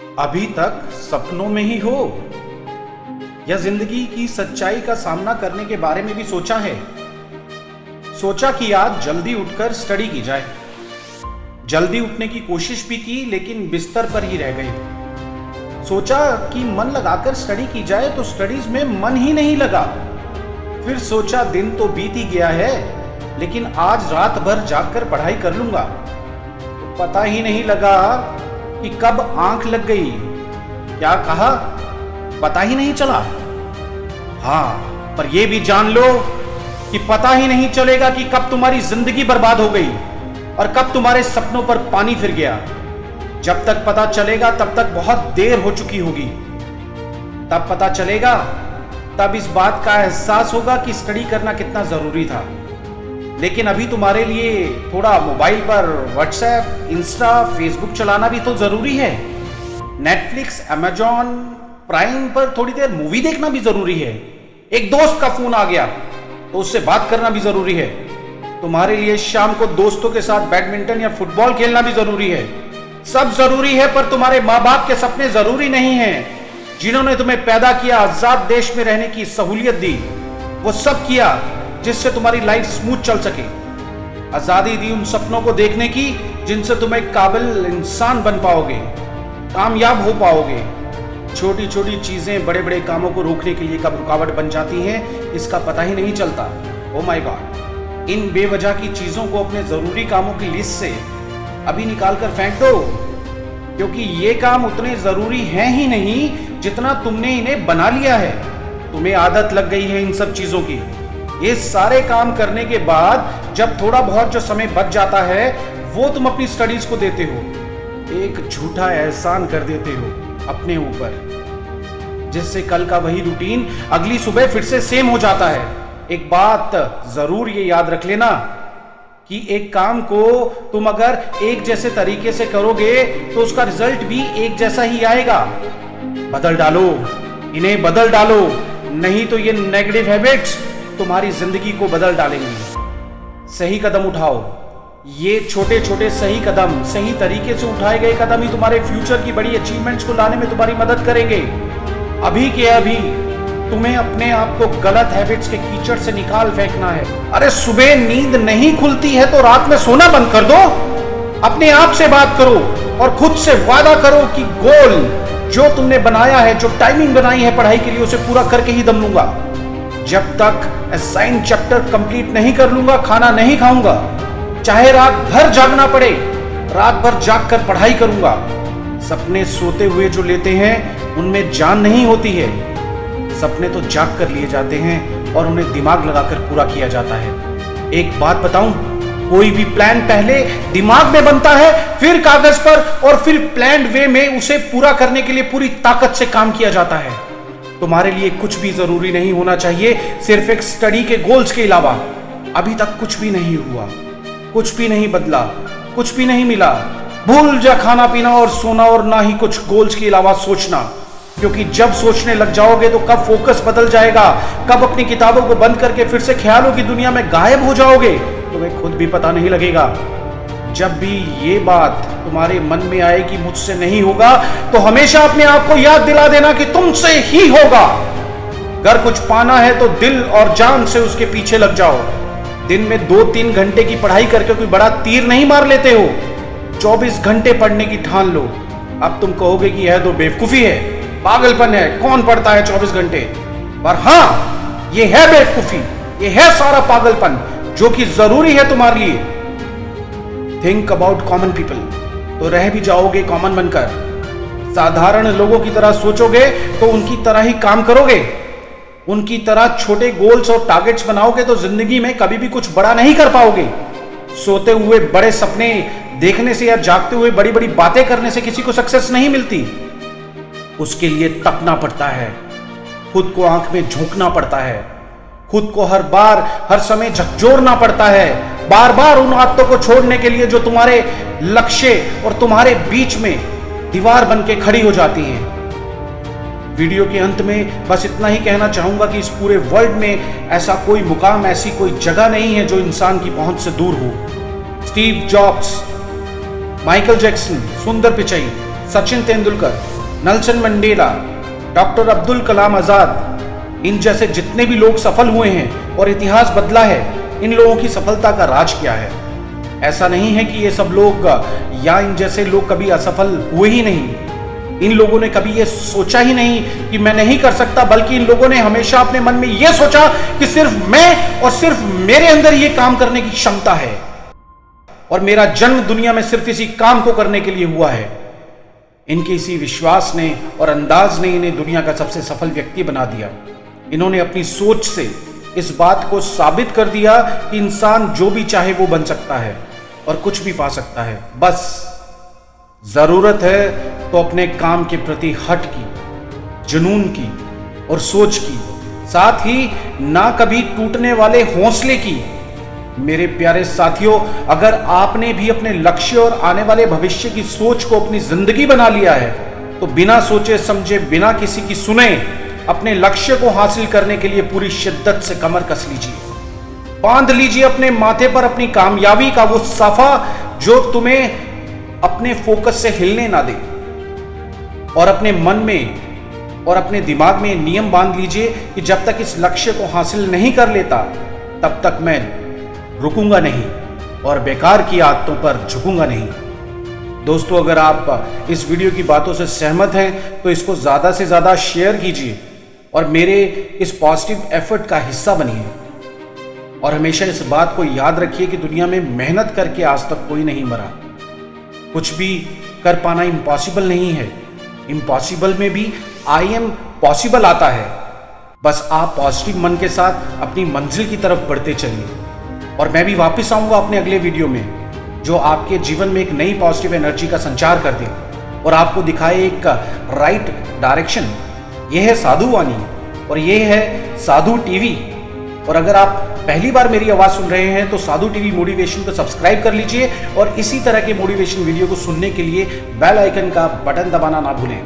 अभी तक सपनों में ही हो या जिंदगी की सच्चाई का सामना करने के बारे में भी सोचा है? सोचा कि आज जल्दी उठकर स्टडी की जाए। जल्दी उठने की कोशिश भी की लेकिन बिस्तर पर ही रह गई। सोचा कि मन लगाकर स्टडी की जाए तो स्टडीज में मन ही नहीं लगा। फिर सोचा दिन तो बीत ही गया है लेकिन आज रात भर जागकर पढ़ाई कर लूंगा। तो पता ही नहीं लगा कि कब आंख लग गई। क्या कहा? पता ही नहीं चला। हाँ, पर यह भी जान लो कि पता ही नहीं चलेगा कि कब तुम्हारी जिंदगी बर्बाद हो गई और कब तुम्हारे सपनों पर पानी फिर गया। जब तक पता चलेगा तब तक बहुत देर हो चुकी होगी। तब पता चलेगा, तब इस बात का एहसास होगा कि स्टडी करना कितना जरूरी था। लेकिन अभी तुम्हारे लिए थोड़ा मोबाइल पर व्हाट्सएप, इंस्टा, फेसबुक चलाना भी तो जरूरी है। नेटफ्लिक्स, अमेजॉन प्राइम पर थोड़ी देर मूवी देखना भी जरूरी है। एक दोस्त का फोन आ गया तो उससे बात करना भी जरूरी है। तुम्हारे लिए शाम को दोस्तों के साथ बैडमिंटन या फुटबॉल खेलना भी जरूरी है। सब जरूरी है, पर तुम्हारे माँ बाप के सपने जरूरी नहीं हैं। जिन्होंने तुम्हें पैदा किया, आजाद देश में रहने की सहूलियत दी, वो सब किया जिससे तुम्हारी लाइफ स्मूथ चल सके। आजादी दी उन सपनों को देखने की जिनसे तुम एक काबिल इंसान बन पाओगे, कामयाब हो पाओगे। छोटी छोटी चीजें बड़े बड़े कामों को रोकने के लिए कब रुकावट बन जाती हैं, इसका पता ही नहीं चलता। ओ माय गॉड, इन बेवजह की चीजों को अपने जरूरी कामों की लिस्ट से अभी निकाल कर फेंक दो, क्योंकि ये काम उतने जरूरी हैं ही नहीं जितना तुमने इन्हें बना लिया है। तुम्हें आदत लग गई है इन सब चीजों की। ये सारे काम करने के बाद जब थोड़ा बहुत जो समय बच जाता है वो तुम अपनी स्टडीज को देते हो। एक झूठा एहसान कर देते हो अपने ऊपर, जिससे कल का वही रूटीन अगली सुबह फिर से सेम हो जाता है। एक बात जरूर ये याद रख लेना कि एक काम को तुम अगर एक जैसे तरीके से करोगे तो उसका रिजल्ट भी एक जैसा ही आएगा। बदल डालो, इन्हें बदल डालो, नहीं तो ये नेगेटिव हैबिट्स तुम्हारी जिंदगी को बदल डालेंगी। सही कदम उठाओ। ये छोटे छोटे सही कदम, सही तरीके से उठाए गए कदम ही तुम्हारे फ्यूचर की बड़ी अचीवमेंट्स को लाने में तुम्हारी मदद करेंगे। अभी के अभी तुम्हें अपने आप को गलत हैबिट्स के कीचड़ से निकाल फेंकना है। अरे सुबह नींद नहीं खुलती है तो रात में सोना बंद कर दो। अपने आप से बात करो और खुद से वादा करो कि गोल जो तुमने बनाया है, जो टाइमिंग बनाई है पढ़ाई के लिए, उसे पूरा करके ही दम लूंगा। जब तक असाइन चैप्टर कंप्लीट नहीं कर लूंगा खाना नहीं खाऊंगा। चाहे रात भर जागना पड़े, रात भर जाग कर पढ़ाई करूंगा। सपने सोते हुए जो लेते हैं उनमें जान नहीं होती है। सपने तो जाग कर लिए जाते हैं और उन्हें दिमाग लगाकर पूरा किया जाता है। एक बात बताऊं, कोई भी प्लान पहले दिमाग में बनता है, फिर कागज पर और फिर प्लान्ड वे में उसे पूरा करने के लिए पूरी ताकत से काम किया जाता है। तुम्हारे लिए कुछ भी जरूरी नहीं होना चाहिए, सिर्फ एक स्टडी के गोल्स के अलावा। अभी तक कुछ भी नहीं हुआ, कुछ भी नहीं बदला, कुछ भी नहीं मिला। भूल जा खाना पीना और सोना और ना ही कुछ गोल्स के अलावा सोचना, क्योंकि जब सोचने लग जाओगे तो कब फोकस बदल जाएगा, कब अपनी किताबों को बंद करके फिर से ख्यालों की दुनिया में गायब हो जाओगे, तुम्हें खुद भी पता नहीं लगेगा। जब भी ये बात तुम्हारे मन में आए कि मुझसे नहीं होगा, तो हमेशा अपने आप को याद दिला देना कि तुमसे ही होगा। अगर कुछ पाना है तो दिल और जान से उसके पीछे लग जाओ। दिन में 2-3 घंटे की पढ़ाई करके कोई बड़ा तीर नहीं मार लेते हो। 24 घंटे पढ़ने की ठान लो। अब तुम कहोगे कि यह तो बेवकूफी है, पागलपन है, कौन पढ़ता है 24 घंटे। पर हाँ, यह है बेवकूफी, यह है सारा पागलपन जो कि जरूरी है तुम्हारे लिए। थिंक अबाउट कॉमन पीपल, तो रह भी जाओगे कॉमन बनकर। साधारण लोगों की तरह सोचोगे तो उनकी तरह ही काम करोगे। उनकी तरह छोटे गोल्स और टारगेट्स बनाओगे तो जिंदगी में कभी भी कुछ बड़ा नहीं कर पाओगे। सोते हुए बड़े सपने देखने से या जागते हुए बड़ी बड़ी बातें करने से किसी को सक्सेस नहीं मिलती। उसके लिए तपना पड़ता है, खुद को आंख में झोंकना पड़ता है, खुद को हर बार हर समय झकझोरना पड़ता है, बार बार उन आदतों को छोड़ने के लिए जो तुम्हारे लक्ष्य और तुम्हारे बीच में दीवार बन के खड़ी हो जाती हैं। वीडियो के अंत में बस इतना ही कहना चाहूंगा कि इस पूरे वर्ल्ड में ऐसा कोई मुकाम, ऐसी कोई जगह नहीं है जो इंसान की पहुंच से दूर हो। Steve jobs, Michael Jackson, Sundar Pichai, Sachin Tendulkar, Nelson Mandela, doctor Abdul Kalam Azad, इन जैसे जितने भी लोग सफल हुए हैं और इतिहास बदला है, इन लोगों की सफलता का राज क्या है? ऐसा नहीं है कि ये सब लोग या इन जैसे लोग कभी असफल हुए ही नहीं। इन लोगों ने कभी ये सोचा ही नहीं कि मैं नहीं कर सकता, बल्कि इन लोगों ने हमेशा अपने मन में ये सोचा कि सिर्फ मैं और सिर्फ मेरे अंदर ये काम करने की क्षमता है और मेरा जन्म दुनिया में सिर्फ इसी काम को करने के लिए हुआ है। इनके इसी विश्वास ने और अंदाज ने इन्हें दुनिया का सबसे सफल व्यक्ति बना दिया। इन्होंने अपनी सोच से इस बात को साबित कर दिया कि इंसान जो भी चाहे वो बन सकता है और कुछ भी पा सकता है। बस जरूरत है तो अपने काम के प्रति हट की, जुनून की और सोच की, साथ ही ना कभी टूटने वाले हौसले की। मेरे प्यारे साथियों, अगर आपने भी अपने लक्ष्य और आने वाले भविष्य की सोच को अपनी जिंदगी बना लिया है तो बिना सोचे समझे, बिना किसी की सुने, अपने लक्ष्य को हासिल करने के लिए पूरी शिद्दत से कमर कस लीजिए। बांध लीजिए अपने माथे पर अपनी कामयाबी का वो साफा जो तुम्हें अपने फोकस से हिलने ना दे, और अपने मन में और अपने दिमाग में नियम बांध लीजिए कि जब तक इस लक्ष्य को हासिल नहीं कर लेता तब तक मैं रुकूंगा नहीं और बेकार की आदतों पर झुकूंगा नहीं। दोस्तों, अगर आप इस वीडियो की बातों से सहमत हैं तो इसको ज़्यादा से ज़्यादा शेयर कीजिए और मेरे इस पॉजिटिव एफर्ट का हिस्सा बनिए। और हमेशा इस बात को याद रखिए कि दुनिया में मेहनत करके आज तक कोई नहीं मरा। कुछ भी कर पाना इम्पॉसिबल नहीं है, इम्पॉसिबल में भी आई एम पॉसिबल आता है। बस आप पॉजिटिव मन के साथ अपनी मंजिल की तरफ बढ़ते चलिए। और मैं भी वापस आऊंगा अपने अगले वीडियो में जो आपके जीवन में एक नई पॉजिटिव एनर्जी का संचार कर दे और आपको दिखाए एक राइट डायरेक्शन। यह है साधु वाणी और यह है साधु टीवी। और अगर आप पहली बार मेरी आवाज सुन रहे हैं तो साधु टीवी मोटिवेशन को सब्सक्राइब कर लीजिए और इसी तरह के मोटिवेशन वीडियो को सुनने के लिए बेल आइकन का बटन दबाना ना भूलें।